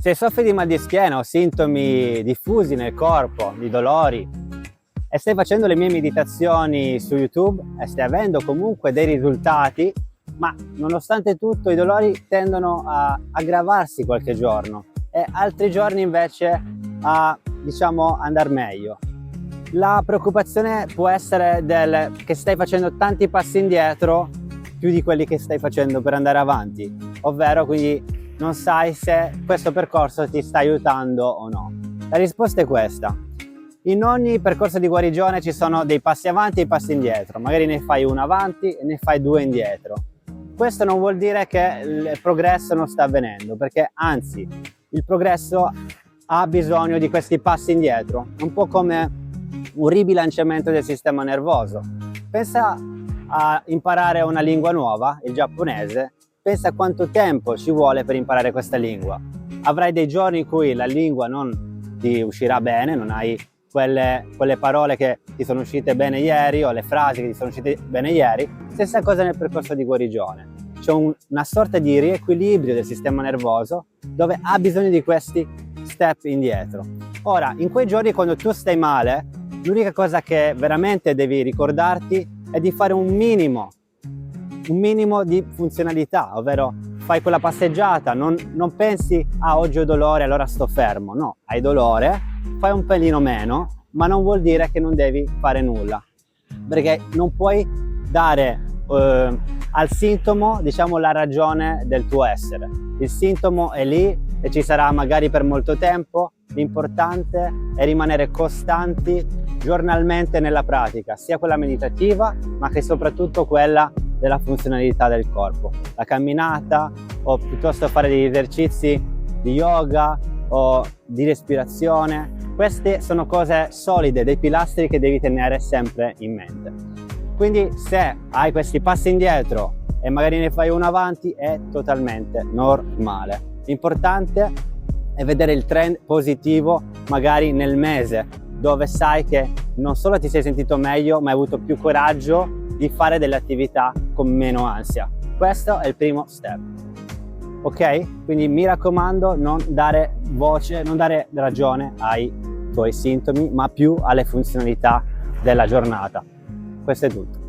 Se soffri di mal di schiena o sintomi diffusi nel corpo, di dolori, e stai facendo le mie meditazioni su YouTube e stai avendo comunque dei risultati, ma nonostante tutto i dolori tendono a aggravarsi qualche giorno e altri giorni invece a, andar meglio. La preoccupazione può essere che stai facendo tanti passi indietro più di quelli che stai facendo per andare avanti, ovvero quindi non sai se questo percorso ti sta aiutando o no. La risposta è questa: in ogni percorso di guarigione ci sono dei passi avanti e passi indietro, magari ne fai uno avanti e ne fai due indietro. Questo non vuol dire che il progresso non sta avvenendo, perché anzi il progresso ha bisogno di questi passi indietro, un po' come un ribilanciamento del sistema nervoso. Pensa a imparare una lingua nuova, il giapponese. Pensa quanto tempo ci vuole per imparare questa lingua. Avrai dei giorni in cui la lingua non ti uscirà bene, non hai quelle parole che ti sono uscite bene ieri o le frasi che ti sono uscite bene ieri. Stessa cosa nel percorso di guarigione. C'è una sorta di riequilibrio del sistema nervoso dove ha bisogno di questi step indietro. Ora, in quei giorni quando tu stai male, l'unica cosa che veramente devi ricordarti è di fare un minimo di funzionalità, ovvero fai quella passeggiata, non pensi oggi ho dolore allora sto fermo. No, hai dolore, fai un pelino meno, ma non vuol dire che non devi fare nulla, perché non puoi dare al sintomo la ragione del tuo essere. Il sintomo è lì e ci sarà magari per molto tempo. L'importante è rimanere costanti giornalmente nella pratica, sia quella meditativa ma che soprattutto quella della funzionalità del corpo, la camminata o piuttosto fare degli esercizi di yoga o di respirazione. Queste sono cose solide, dei pilastri che devi tenere sempre in mente. Quindi se hai questi passi indietro e magari ne fai uno avanti è totalmente normale. L'importante è vedere il trend positivo magari nel mese, dove sai che non solo ti sei sentito meglio ma hai avuto più coraggio di fare delle attività con meno ansia. Questo è il primo step, ok? Quindi mi raccomando, non dare voce, non dare ragione ai tuoi sintomi, ma più alle funzionalità della giornata. Questo è tutto.